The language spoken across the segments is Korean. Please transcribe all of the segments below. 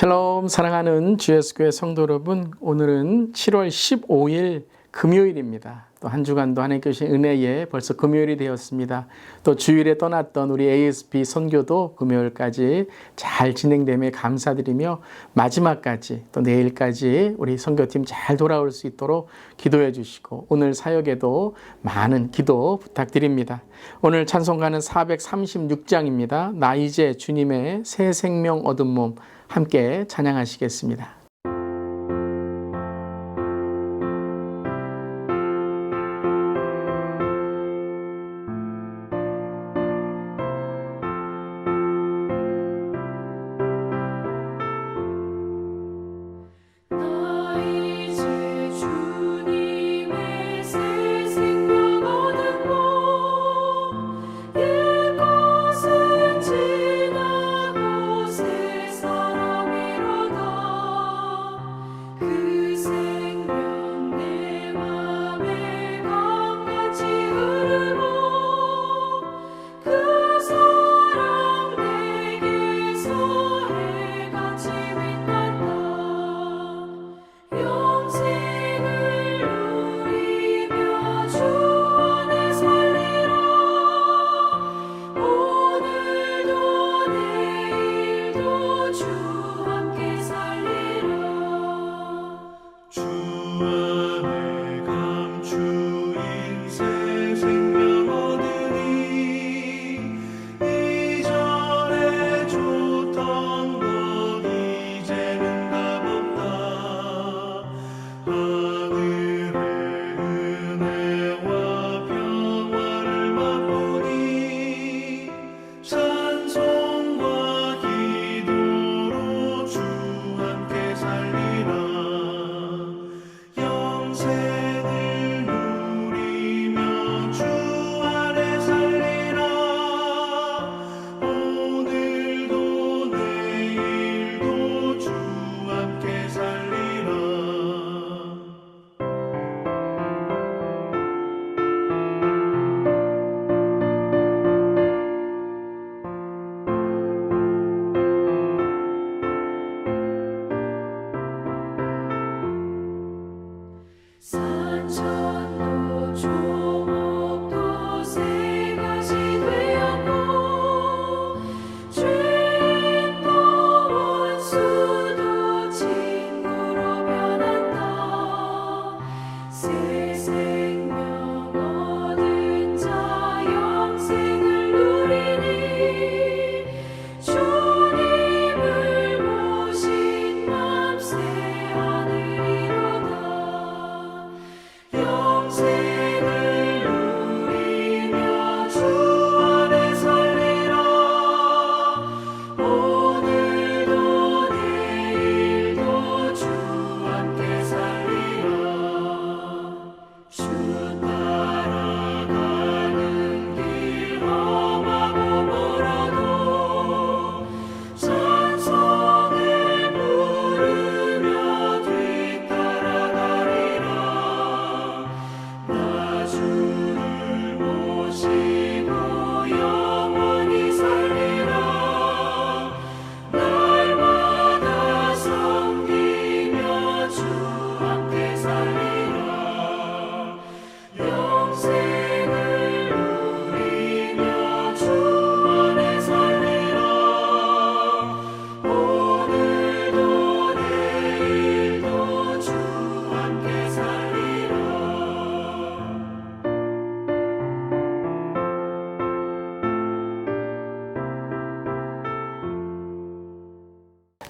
샬롬 사랑하는 GS교회 성도 여러분, 오늘은 7월 15일 금요일입니다. 또 한 주간도 하나님께 주신 은혜에 벌써 금요일이 되었습니다. 또 주일에 떠났던 우리 ASP 선교도 금요일까지 잘 진행됨에 감사드리며 마지막까지 또 내일까지 우리 선교팀 잘 돌아올 수 있도록 기도해 주시고 오늘 사역에도 많은 기도 부탁드립니다. 오늘 찬송가는 436장입니다. 나 이제 주님의 새 생명 얻은 몸 함께 찬양하시겠습니다.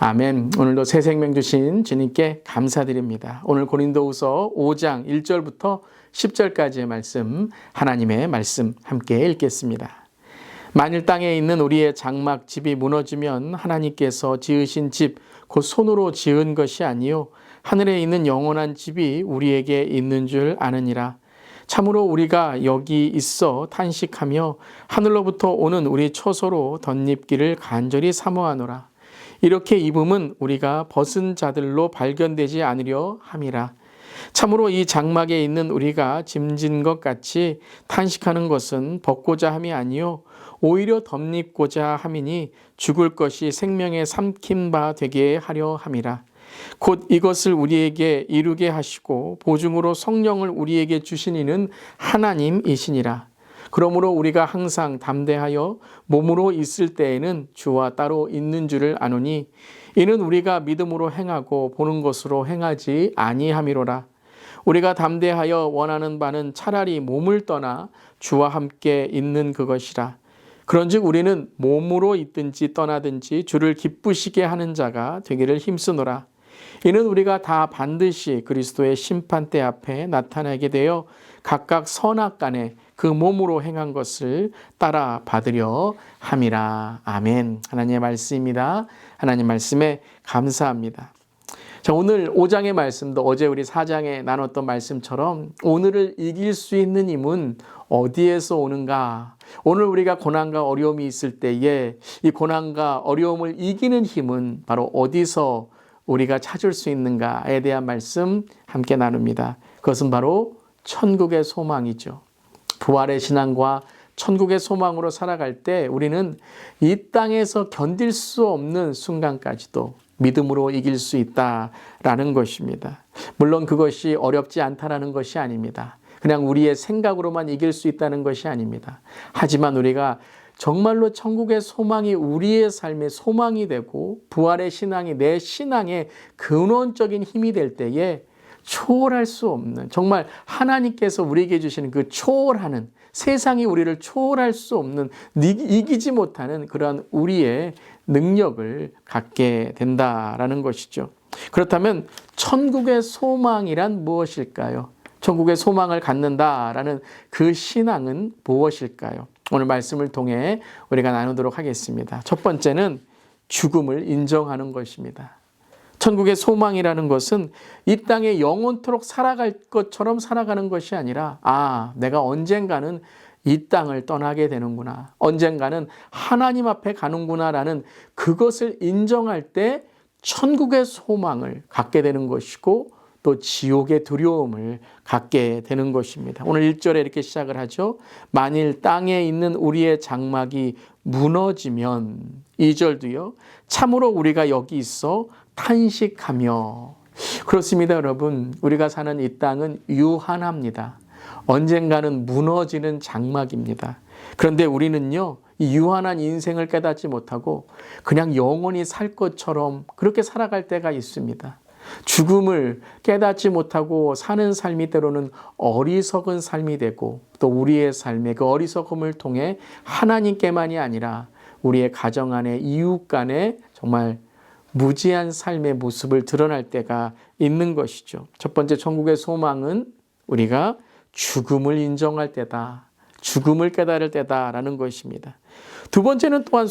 아멘. 오늘도 새 생명 주신 주님께 감사드립니다. 오늘 고린도후서 5장 1절부터 10절까지의 말씀, 하나님의 말씀 함께 읽겠습니다. 만일 땅에 있는 우리의 장막 집이 무너지면 하나님께서 지으신 집, 곧 손으로 지은 것이 아니요 하늘에 있는 영원한 집이 우리에게 있는 줄 아느니라. 참으로 우리가 여기 있어 탄식하며 하늘로부터 오는 우리 처소로 덧입기를 간절히 사모하노라. 이렇게 입음은 우리가 벗은 자들로 발견되지 않으려 함이라. 참으로 이 장막에 있는 우리가 짐진 것 같이 탄식하는 것은 벗고자 함이 아니요 오히려 덧입고자 함이니 죽을 것이 생명에 삼킨 바 되게 하려 함이라. 곧 이것을 우리에게 이루게 하시고 보증으로 성령을 우리에게 주신 이는 하나님이시니라. 그러므로 우리가 항상 담대하여 몸으로 있을 때에는 주와 따로 있는 줄을 아노니 이는 우리가 믿음으로 행하고 보는 것으로 행하지 아니함이로라. 우리가 담대하여 원하는 바는 차라리 몸을 떠나 주와 함께 있는 그것이라. 그런즉 우리는 몸으로 있든지 떠나든지 주를 기쁘시게 하는 자가 되기를 힘쓰노라. 이는 우리가 다 반드시 그리스도의 심판대 앞에 나타나게 되어 각각 선악간에 그 몸으로 행한 것을 따라 받으려 함이라. 아멘. 하나님의 말씀입니다. 하나님 말씀에 감사합니다. 자, 오늘 5장의 말씀도 어제 우리 4장에 나눴던 말씀처럼 오늘을 이길 수 있는 힘은 어디에서 오는가? 오늘 우리가 고난과 어려움이 있을 때에 이 고난과 어려움을 이기는 힘은 바로 어디서 우리가 찾을 수 있는가에 대한 말씀 함께 나눕니다. 그것은 바로 천국의 소망이죠. 부활의 신앙과 천국의 소망으로 살아갈 때 우리는 이 땅에서 견딜 수 없는 순간까지도 믿음으로 이길 수 있다라는 것입니다. 물론 그것이 어렵지 않다라는 것이 아닙니다. 그냥 우리의 생각으로만 이길 수 있다는 것이 아닙니다. 하지만 우리가 정말로 천국의 소망이 우리의 삶의 소망이 되고 부활의 신앙이 내 신앙의 근원적인 힘이 될 때에 초월할 수 없는, 정말 하나님께서 우리에게 주시는 그 초월하는, 세상이 우리를 초월할 수 없는, 이기지 못하는 그러한 우리의 능력을 갖게 된다라는 것이죠. 그렇다면 천국의 소망이란 무엇일까요? 천국의 소망을 갖는다라는 그 신앙은 무엇일까요? 오늘 말씀을 통해 우리가 나누도록 하겠습니다. 첫 번째는 죽음을 인정하는 것입니다. 천국의 소망이라는 것은 이 땅에 영원토록 살아갈 것처럼 살아가는 것이 아니라 내가 언젠가는 이 땅을 떠나게 되는구나. 언젠가는 하나님 앞에 가는구나라는 그것을 인정할 때 천국의 소망을 갖게 되는 것이고 또 지옥의 두려움을 갖게 되는 것입니다. 오늘 1절에 이렇게 시작을 하죠. 만일 땅에 있는 우리의 장막이 무너지면 2절도요. 참으로 우리가 여기 있어 탄식하며. 그렇습니다, 여러분. 우리가 사는 이 땅은 유한합니다. 언젠가는 무너지는 장막입니다. 그런데 우리는요, 이 유한한 인생을 깨닫지 못하고 그냥 영원히 살 것처럼 그렇게 살아갈 때가 있습니다. 죽음을 깨닫지 못하고 사는 삶이 때로는 어리석은 삶이 되고 또 우리의 삶의 그 어리석음을 통해 하나님께만이 아니라 우리의 가정 안에 이웃 간에 정말 무지한 삶의 모습을 드러날 때가 있는 것이죠. 첫 번째 천국의 소망은 우리가 죽음을 인정할 때다. 죽음을 깨달을 때다라는 것입니다. 두 번째는 또한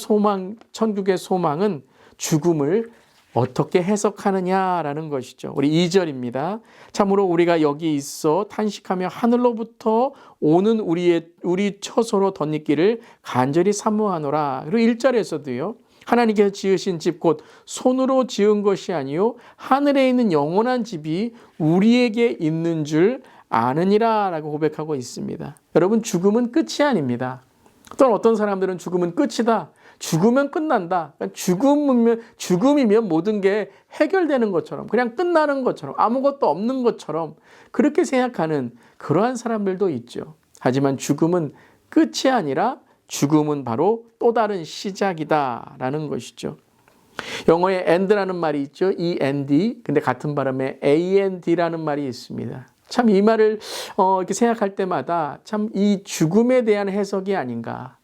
천국의 소망은 죽음을 어떻게 해석하느냐라는 것이죠. 우리 2절입니다. 참으로 우리가 여기 있어 탄식하며 하늘로부터 오는 우리 처소로 덧입기를 간절히 사모하노라. 그리고 1절에서도요. 하나님께서 지으신 집 곧 손으로 지은 것이 아니요 하늘에 있는 영원한 집이 우리에게 있는 줄 아느니라 라고 고백하고 있습니다. 여러분, 죽음은 끝이 아닙니다. 또는 어떤 사람들은 죽음은 끝이다. 죽으면 끝난다. 죽음이면 모든 게 해결되는 것처럼, 그냥 끝나는 것처럼, 아무것도 없는 것처럼 그렇게 생각하는 그러한 사람들도 있죠. 하지만 죽음은 끝이 아니라 죽음은 바로 또 다른 시작이다라는 것이죠. 영어에 end라는 말이 있죠. E-N-D. 근데 같은 발음에 A-N-D라는 말이 있습니다. 참 이 말을 이렇게 생각할 때마다 참 이 죽음에 대한 해석이 아닌가.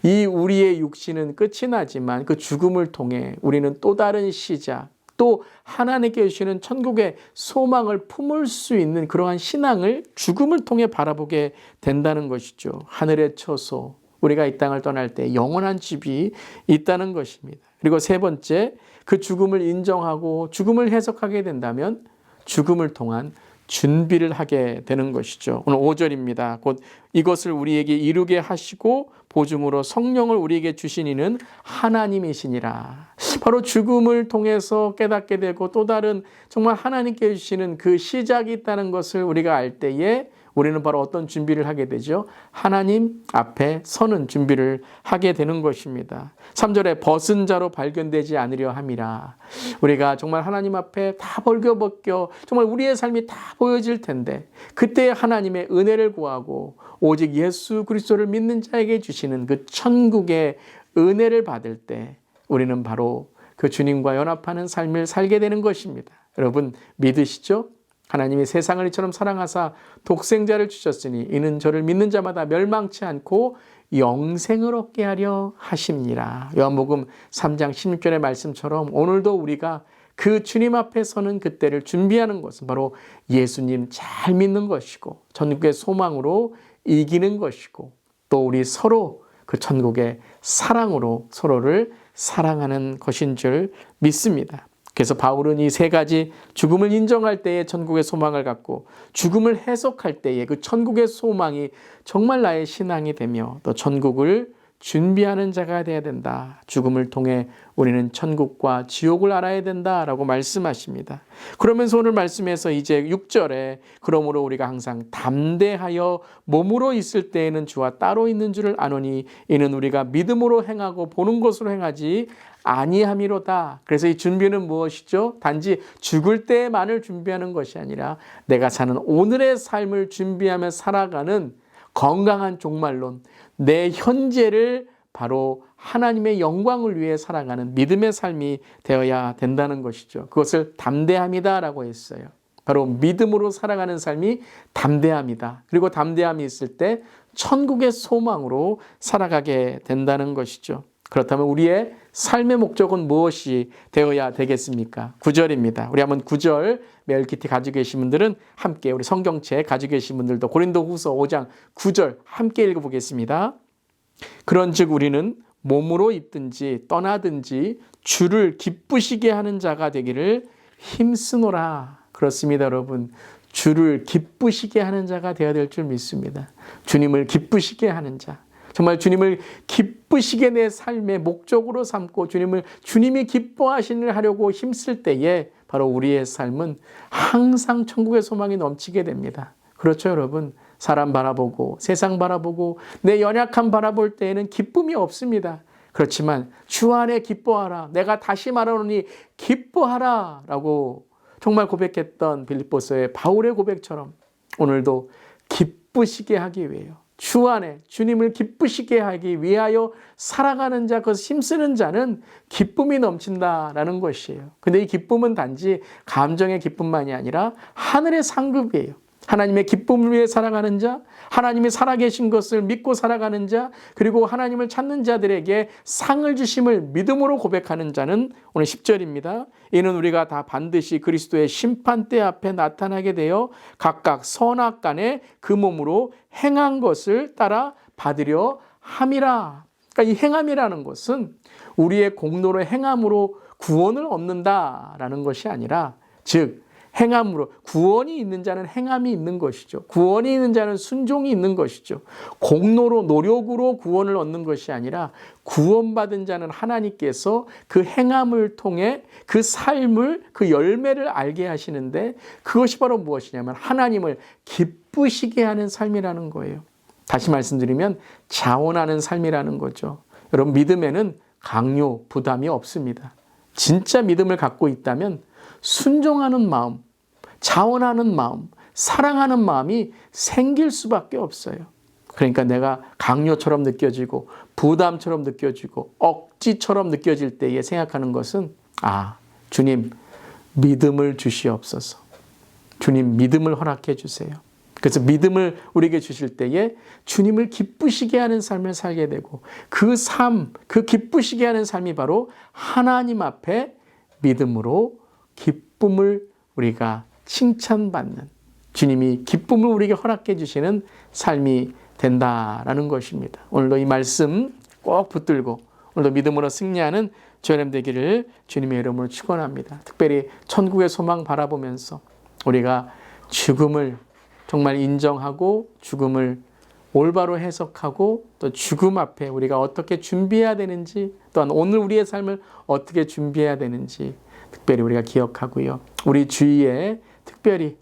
이 우리의 육신은 끝이 나지만 그 죽음을 통해 우리는 또 다른 시작, 또 하나님께 주시는 천국의 소망을 품을 수 있는 그러한 신앙을 죽음을 통해 바라보게 된다는 것이죠. 하늘의 처소, 우리가 이 땅을 떠날 때 영원한 집이 있다는 것입니다. 그리고 세 번째, 그 죽음을 인정하고 죽음을 해석하게 된다면 죽음을 통한 준비를 하게 되는 것이죠. 오늘 5절입니다. 곧 이것을 우리에게 이루게 하시고 보증으로 성령을 우리에게 주신 이는 하나님이시니라. 바로 죽음을 통해서 깨닫게 되고 또 다른 정말 하나님께 주시는 그 시작이 있다는 것을 우리가 알 때에 우리는 바로 어떤 준비를 하게 되죠? 하나님 앞에 서는 준비를 하게 되는 것입니다. 3절에 벗은 자로 발견되지 않으려 함이라. 우리가 정말 하나님 앞에 다 벌겨벗겨 정말 우리의 삶이 다 보여질 텐데 그때 하나님의 은혜를 구하고 오직 예수 그리스도를 믿는 자에게 주시는 그 천국의 은혜를 받을 때 우리는 바로 그 주님과 연합하는 삶을 살게 되는 것입니다. 여러분 믿으시죠? 하나님이 세상을 이처럼 사랑하사 독생자를 주셨으니 이는 저를 믿는 자마다 멸망치 않고 영생을 얻게 하려 하심니라. 요한복음 3장 16절의 말씀처럼 오늘도 우리가 그 주님 앞에 서는 그때를 준비하는 것은 바로 예수님 잘 믿는 것이고 천국의 소망으로 이기는 것이고 또 우리 서로 그 천국의 사랑으로 서로를 사랑하는 것인 줄 믿습니다. 그래서 바울은 이 세 가지 죽음을 인정할 때에 천국의 소망을 갖고 죽음을 해석할 때에 그 천국의 소망이 정말 나의 신앙이 되며 또 천국을 준비하는 자가 되어야 된다. 죽음을 통해 우리는 천국과 지옥을 알아야 된다라고 말씀하십니다. 그러면서 오늘 말씀에서 이제 6절에 그러므로 우리가 항상 담대하여 몸으로 있을 때에는 주와 따로 있는 줄을 아노니 이는 우리가 믿음으로 행하고 보는 것으로 행하지 아니함이로다. 그래서 이 준비는 무엇이죠? 단지 죽을 때만을 준비하는 것이 아니라 내가 사는 오늘의 삶을 준비하며 살아가는 건강한 종말론, 내 현재를 바로 하나님의 영광을 위해 살아가는 믿음의 삶이 되어야 된다는 것이죠. 그것을 담대함이다라고 했어요. 바로 믿음으로 살아가는 삶이 담대함이다. 그리고 담대함이 있을 때 천국의 소망으로 살아가게 된다는 것이죠. 그렇다면 우리의 삶의 목적은 무엇이 되어야 되겠습니까? 9절입니다. 우리 한번 9절 메일키트 가지고 계신 분들은 함께 우리 성경책 가지고 계신 분들도 고린도후서 5장 9절 함께 읽어보겠습니다. 그런즉 우리는 몸으로 있든지 떠나든지 주를 기쁘시게 하는 자가 되기를 힘쓰노라. 그렇습니다, 여러분. 주를 기쁘시게 하는 자가 되어야 될 줄 믿습니다. 주님을 기쁘시게 하는 자. 정말 주님을 기쁘시게 내 삶의 목적으로 삼고 주님이 기뻐하시는 하려고 힘쓸 때에 바로 우리의 삶은 항상 천국의 소망이 넘치게 됩니다. 그렇죠, 여러분? 사람 바라보고 세상 바라보고 내 연약함 바라볼 때에는 기쁨이 없습니다. 그렇지만 주 안에 기뻐하라. 내가 다시 말하노니 기뻐하라 라고 정말 고백했던 빌립보서의 바울의 고백처럼 오늘도 기쁘시게 하기 위해요. 주 안에 주님을 기쁘시게 하기 위하여 살아가는 자, 그것을 힘쓰는 자는 기쁨이 넘친다라는 것이에요. 근데 이 기쁨은 단지 감정의 기쁨만이 아니라 하늘의 상급이에요. 하나님의 기쁨을 위해 살아가는 자, 하나님이 살아계신 것을 믿고 살아가는 자, 그리고 하나님을 찾는 자들에게 상을 주심을 믿음으로 고백하는 자는 오늘 10절입니다. 이는 우리가 다 반드시 그리스도의 심판대 앞에 나타나게 되어 각각 선악간에 그 몸으로 행한 것을 따라 받으려 함이라. 그러니까 이 행함이라는 것은 우리의 공로로 행함으로 구원을 얻는다라는 것이 아니라 즉 행함으로 구원이 있는 자는 행함이 있는 것이죠. 구원이 있는 자는 순종이 있는 것이죠. 공로로 노력으로 구원을 얻는 것이 아니라 구원받은 자는 하나님께서 그 행함을 통해 그 삶을 그 열매를 알게 하시는데 그것이 바로 무엇이냐면 하나님을 기쁘시게 하는 삶이라는 거예요. 다시 말씀드리면 자원하는 삶이라는 거죠. 여러분 믿음에는 강요, 부담이 없습니다. 진짜 믿음을 갖고 있다면 순종하는 마음, 자원하는 마음, 사랑하는 마음이 생길 수밖에 없어요. 그러니까 내가 강요처럼 느껴지고 부담처럼 느껴지고 억지처럼 느껴질 때에 생각하는 것은 주님 믿음을 주시옵소서. 주님 믿음을 허락해 주세요. 그래서 믿음을 우리에게 주실 때에 주님을 기쁘시게 하는 삶을 살게 되고 그 삶, 그 기쁘시게 하는 삶이 바로 하나님 앞에 믿음으로 기쁨을 우리가 칭찬받는 주님이 기쁨을 우리에게 허락해 주시는 삶이 된다라는 것입니다. 오늘도 이 말씀 꼭 붙들고 오늘도 믿음으로 승리하는 주님 되기를 주님의 이름으로 축원합니다. 특별히 천국의 소망 바라보면서 우리가 죽음을 정말 인정하고 죽음을 올바로 해석하고 또 죽음 앞에 우리가 어떻게 준비해야 되는지 또한 오늘 우리의 삶을 어떻게 준비해야 되는지 특별히 우리가 기억하고요. 우리 주위에 특별히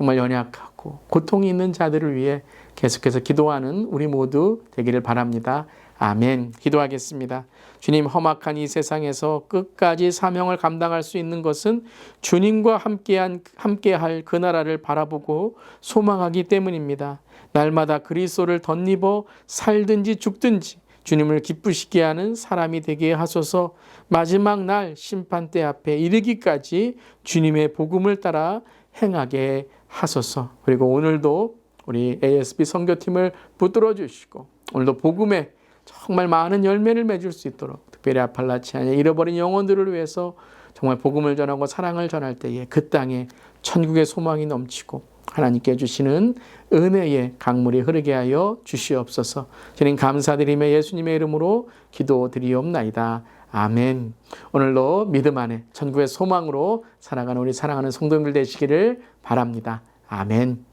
정말 연약하고 고통이 있는 자들을 위해 계속해서 기도하는 우리 모두 되기를 바랍니다. 아멘. 기도하겠습니다. 주님, 험악한 이 세상에서 끝까지 사명을 감당할 수 있는 것은 주님과 함께할 그 나라를 바라보고 소망하기 때문입니다. 날마다 그리스도를 덧입어 살든지 죽든지 주님을 기쁘시게 하는 사람이 되게 하소서. 마지막 날 심판대 앞에 이르기까지 주님의 복음을 따라 행하게 하소서. 그리고 오늘도 우리 ASB 선교팀을 붙들어 주시고 오늘도 복음에 정말 많은 열매를 맺을 수 있도록 특별히 아팔라치아의 잃어버린 영혼들을 위해서 정말 복음을 전하고 사랑을 전할 때에 그 땅에 천국의 소망이 넘치고 하나님께 주시는 은혜의 강물이 흐르게 하여 주시옵소서. 주님 감사드리며 예수님의 이름으로 기도드리옵나이다. 아멘. 오늘도 믿음 안에 천국의 소망으로 살아가는 우리 사랑하는 성도님들 되시기를 바랍니다. 아멘.